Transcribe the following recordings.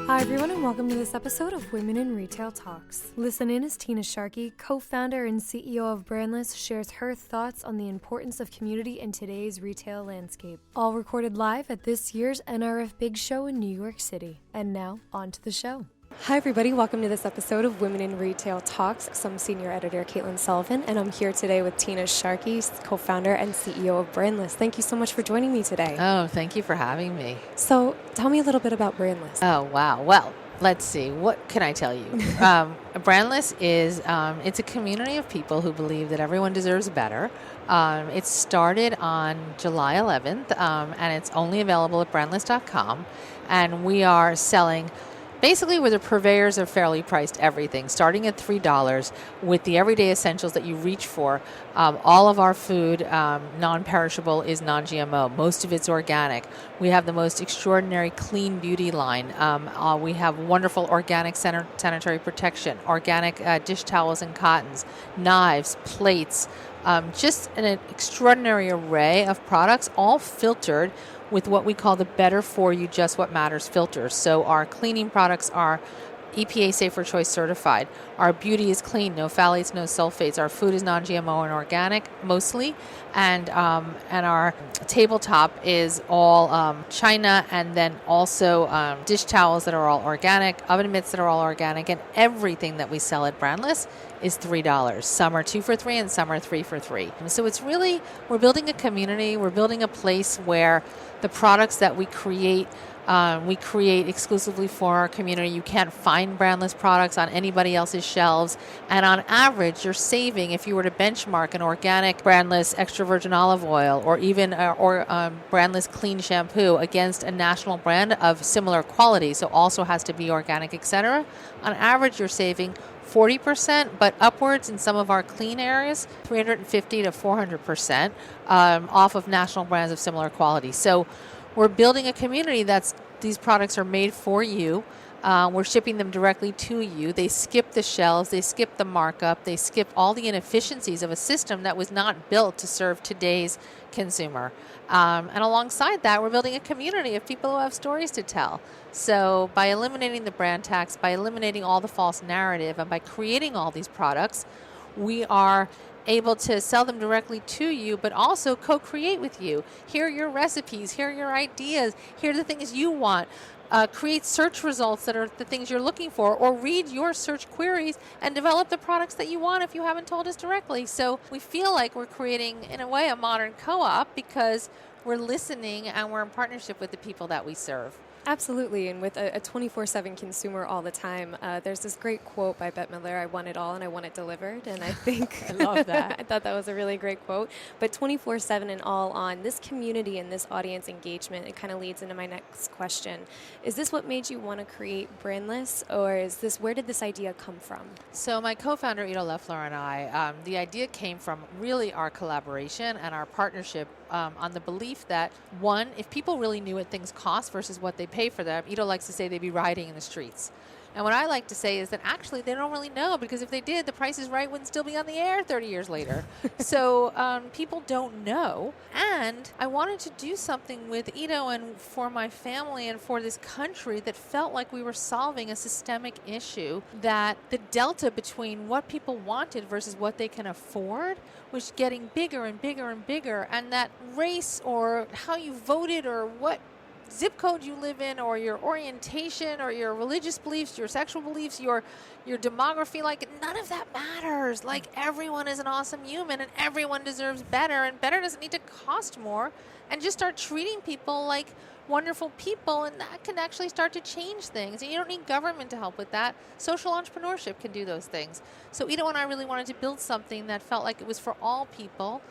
Hi everyone and welcome to this episode of Women in Retail Talks. Listen in as Tina Sharkey, co-founder and CEO of Brandless, shares her thoughts on the importance of community in today's retail landscape. All recorded live at this year's NRF Big Show in New York City. And now, on to the show. Hi everybody, welcome to this episode of Women in Retail Talks. I'm senior editor Caitlin Sullivan, and I'm here today with Tina Sharkey, co-founder and CEO of Brandless. Thank you so much for joining me today. Oh, thank you for having me. So, tell me a little bit about Brandless. Oh, wow. Well, let's see. What can I tell you? Brandless is, it's a community of people who believe that everyone deserves better. It started on July 11th, and it's only available at brandless.com, and we are selling. Basically, we're the purveyors of fairly priced everything, starting at $3 with the everyday essentials that you reach for. All of our food, non-perishable, is non-GMO. Most of it's organic. We have the most extraordinary clean beauty line. We have wonderful organic sanitary protection, organic dish towels and cottons, knives, plates, just an extraordinary array of products, all filtered with what we call the Better For You, Just What Matters filters. So our cleaning products are EPA Safer Choice certified. Our beauty is clean, no phthalates, no sulfates. Our food is non-GMO and organic, mostly. And our tabletop is all China, and then also dish towels that are all organic, oven mitts that are all organic, and everything that we sell at Brandless is $3. Some are 2 for $3 and some are 3 for $3. So it's really, we're building a community, we're building a place where the products that we create exclusively for our community. You can't find Brandless products on anybody else's shelves. And on average, you're saving, if you were to benchmark an organic Brandless extra virgin olive oil or even Brandless clean shampoo against a national brand of similar quality, so also has to be organic, etc. On average, you're saving 40%, but upwards in some of our clean areas, 350 to 400% off of national brands of similar quality. So we're building a community these products are made for you. We're shipping them directly to you. They skip the shelves, they skip the markup, they skip all the inefficiencies of a system that was not built to serve today's consumer. And alongside that, we're building a community of people who have stories to tell. So by eliminating the brand tax, by eliminating all the false narrative, and by creating all these products, we are able to sell them directly to you, but also co-create with you. Here are your recipes, here are your ideas, here are the things you want. Create search results that are the things you're looking for, or read your search queries and develop the products that you want if you haven't told us directly. So we feel like we're creating, in a way, a modern co-op because we're listening and we're in partnership with the people that we serve. Absolutely, and with a 24/7 consumer all the time, there's this great quote by Bette Midler, I want it all and I want it delivered, and I think I love that. I thought that was a really great quote. But 24/7 and all on, this community and this audience engagement, it kind of leads into my next question. Is this what made you want to create Brandless, or where did this idea come from? So my co-founder, Ido Leffler, and I, the idea came from really our collaboration and our partnership on the belief that, one, if people really knew what things cost versus what they pay for them, Ido likes to say they'd be rioting in the streets. And what I like to say is that actually they don't really know, because if they did, The Price is Right wouldn't still be on the air 30 years later. So people don't know. And I wanted to do something with Ido and for my family and for this country that felt like we were solving a systemic issue, that the delta between what people wanted versus what they can afford was getting bigger and bigger and bigger, and that race or how you voted or what zip code you live in or your orientation or your religious beliefs, your sexual beliefs, your demography, like none of that matters. Like everyone is an awesome human and everyone deserves better, and better doesn't need to cost more, and just start treating people like wonderful people, and that can actually start to change things. And you don't need government to help with that. Social entrepreneurship can do those things. So Ido and I really wanted to build something that felt like it was for all people,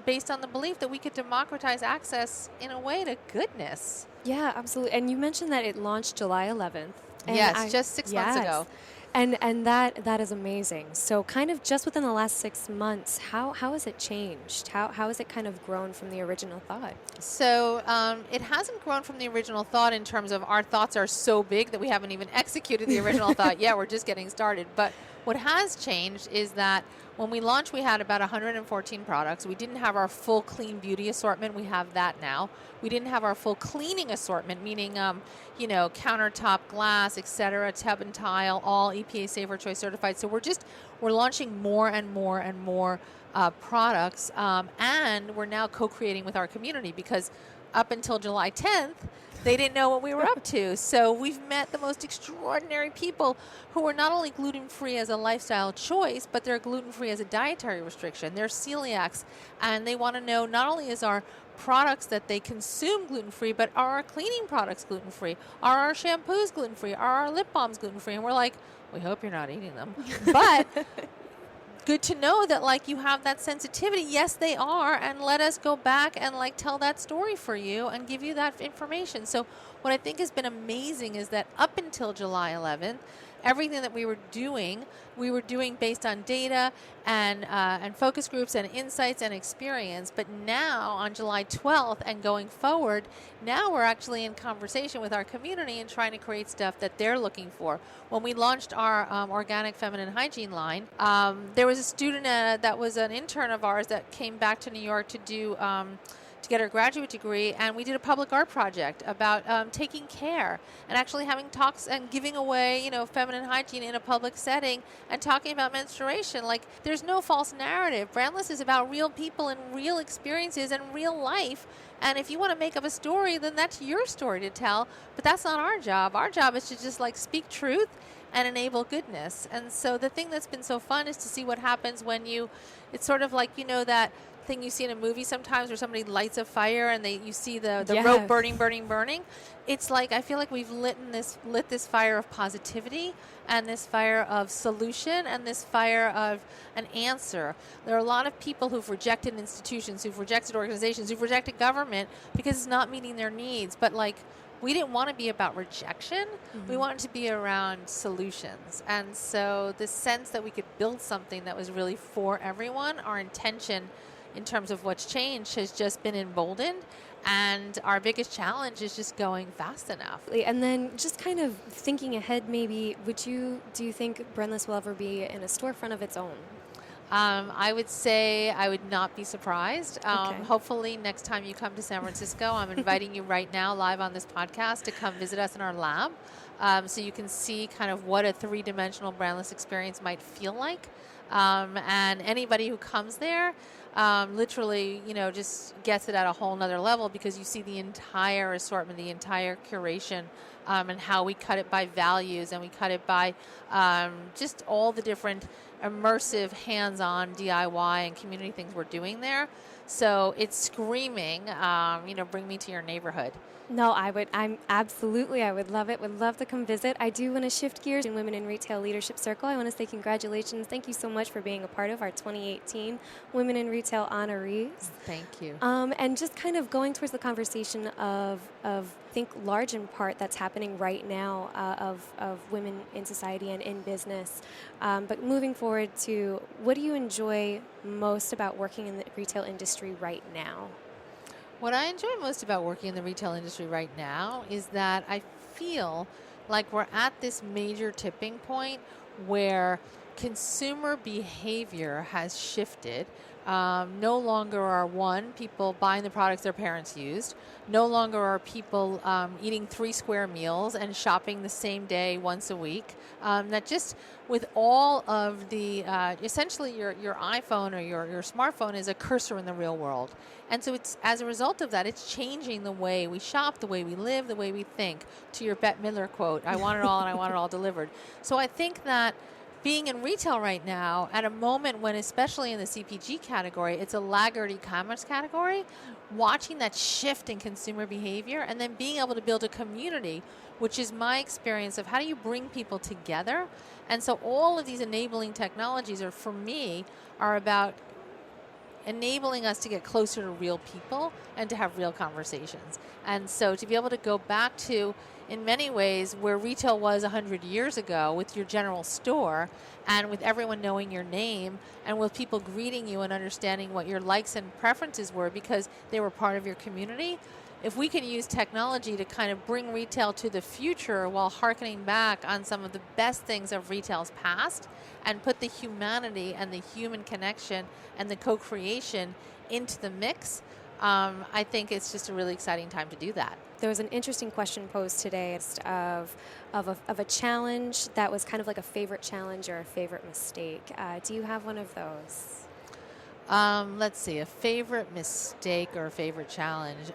based on the belief that we could democratize access in a way to goodness. Yeah, absolutely. And you mentioned that it launched July 11th. Yes, just 6 months ago. And that is amazing. So kind of just within the last 6 months, how has it changed? How has it kind of grown from the original thought? So it hasn't grown from the original thought in terms of our thoughts are so big that we haven't even executed the original thought yet. We're just getting started. But What has changed is that when we launched, we had about 114 products. We didn't have our full clean beauty assortment. We have that now. We didn't have our full cleaning assortment, meaning, countertop glass, etc., tub and tile, all EPA Safer Choice certified. So we're launching more and more and more products, and we're now co-creating with our community, because up until July 10th, they didn't know what we were up to. So we've met the most extraordinary people who are not only gluten-free as a lifestyle choice, but they're gluten-free as a dietary restriction. They're celiacs, and they want to know not only is our products that they consume gluten-free, but are our cleaning products gluten-free? Are our shampoos gluten-free? Are our lip balms gluten-free? And we're like, we hope you're not eating them. But good to know that, like, you have that sensitivity. Yes, they are, and let us go back and, like, tell that story for you and give you that information. So what I think has been amazing is that up until July 11th, everything that we were doing based on data and focus groups and insights and experience. But now on July 12th and going forward, now we're actually in conversation with our community and trying to create stuff that they're looking for. When we launched our organic feminine hygiene line, there was a student that was an intern of ours that came back to New York to do to get her graduate degree, and we did a public art project about taking care and actually having talks and giving away, feminine hygiene in a public setting and talking about menstruation. Like, there's no false narrative. Brandless is about real people and real experiences and real life. And if you want to make up a story, then that's your story to tell. But that's not our job. Our job is to just, like, speak truth and enable goodness. And so the thing that's been so fun is to see what happens when it's sort of like, that thing you see in a movie sometimes where somebody lights a fire and you see the rope burning. It's like, I feel like we've lit this fire of positivity and this fire of solution and this fire of an answer. There are a lot of people who've rejected institutions, who've rejected organizations, who've rejected government because it's not meeting their needs. But, like, we didn't want to be about rejection. Mm-hmm. We wanted to be around solutions. And so the sense that we could build something that was really for everyone, our intention in terms of what's changed has just been emboldened, and our biggest challenge is just going fast enough. And then just kind of thinking ahead, maybe, do you think Brandless will ever be in a storefront of its own? I would say I would not be surprised. Okay. Hopefully next time you come to San Francisco, I'm inviting you right now live on this podcast to come visit us in our lab, so you can see kind of what a three-dimensional Brandless experience might feel like. And anybody who comes there literally, just gets it at a whole nother level, because you see the entire assortment, the entire curation, and how we cut it by values, and we cut it by just all the different immersive, hands-on DIY and community things we're doing there. So it's screaming, bring me to your neighborhood. No, I would love it. Would love to come visit. I do want to shift gears in Women in Retail Leadership Circle. I want to say congratulations. Thank you so much for being a part of our 2018 Women in Retail honorees. Thank you. And just kind of going towards the conversation of I think large in part that's happening right now of women in society and in business. But moving forward to, what do you enjoy most about working in the retail industry right now? What I enjoy most about working in the retail industry right now is that I feel like we're at this major tipping point where consumer behavior has shifted. No longer are people buying the products their parents used. No longer are people eating 3 square meals and shopping the same day once a week. That just with all of the, essentially your iPhone or your smartphone is a cursor in the real world. And so it's, as a result of that, it's changing the way we shop, the way we live, the way we think. To your Bette Midler quote, I want it all and I want it all delivered. So I think that being in retail right now, at a moment when, especially in the CPG category, it's a laggard e-commerce category, watching that shift in consumer behavior and then being able to build a community, which is my experience of how do you bring people together. And so all of these enabling technologies for me, are about enabling us to get closer to real people and to have real conversations. And so to be able to go back to, in many ways, where retail was 100 years ago with your general store and with everyone knowing your name and with people greeting you and understanding what your likes and preferences were because they were part of your community, if we can use technology to kind of bring retail to the future while hearkening back on some of the best things of retail's past and put the humanity and the human connection and the co-creation into the mix, I think it's just a really exciting time to do that. There was an interesting question posed today of a challenge that was kind of like a favorite challenge or a favorite mistake. Do you have one of those? Let's see, a favorite mistake or a favorite challenge.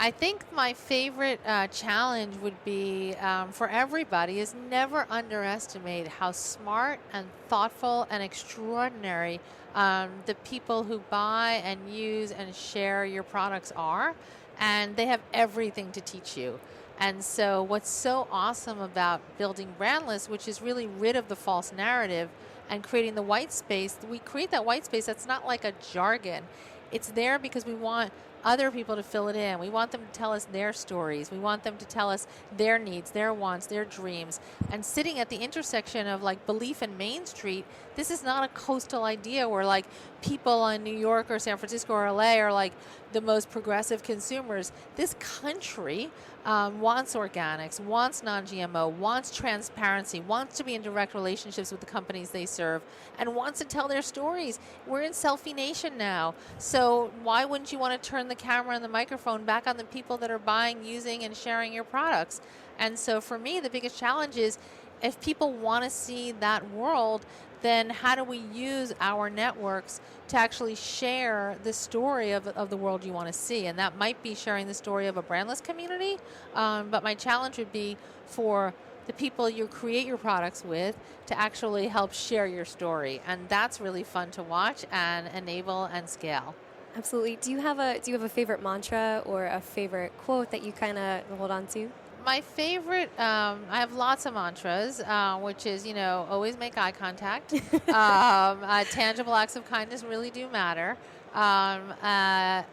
I think my favorite challenge would be for everybody is never underestimate how smart and thoughtful and extraordinary the people who buy and use and share your products are. And they have everything to teach you. And so what's so awesome about building Brandless, which is really rid of the false narrative and creating the white space, we create that white space that's not like a jargon. It's there because we want other people to fill it in. We want them to tell us their stories. We want them to tell us their needs, their wants, their dreams. And sitting at the intersection of like belief and Main Street, this is not a coastal idea where like people in New York or San Francisco or LA are like the most progressive consumers. This country wants organics, wants non-GMO, wants transparency, wants to be in direct relationships with the companies they serve, and wants to tell their stories. We're in Selfie Nation now. So why wouldn't you want to turn the camera and the microphone back on the people that are buying, using, and sharing your products? And so for me, the biggest challenge is if people want to see that world, then how do we use our networks to actually share the story of the world you want to see? And that might be sharing the story of a Brandless community, but my challenge would be for the people you create your products with to actually help share your story. And that's really fun to watch and enable and scale. Absolutely. Do you have a favorite mantra or a favorite quote that you kind of hold on to? My favorite, I have lots of mantras, which is, always make eye contact. Tangible acts of kindness really do matter. But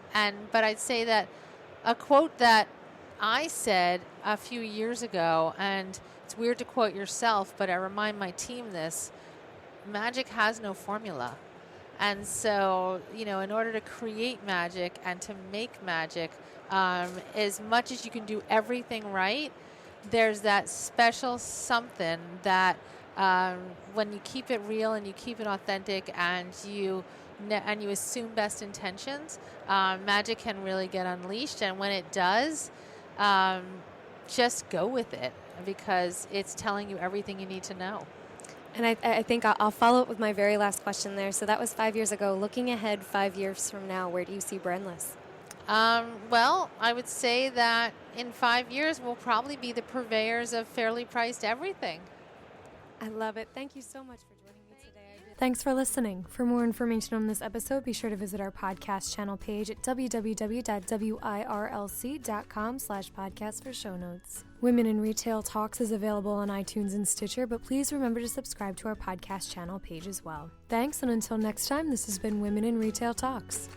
I'd say that a quote that I said a few years ago, and it's weird to quote yourself, but I remind my team this: magic has no formula. And so, in order to create magic and to make magic, as much as you can do everything right, there's that special something that when you keep it real and you keep it authentic and you assume best intentions, magic can really get unleashed. And when it does, just go with it because it's telling you everything you need to know. And I think I'll follow up with my very last question there. So that was 5 years ago. Looking ahead 5 years from now, where do you see Brandless? Well, I would say that in 5 years, we'll probably be the purveyors of fairly priced everything. I love it. Thank you so much for joining me today. Thanks for listening. For more information on this episode, be sure to visit our podcast channel page at www.wirlc.com/podcast for show notes. Women in Retail Talks is available on iTunes and Stitcher, but please remember to subscribe to our podcast channel page as well. Thanks, and until next time, this has been Women in Retail Talks.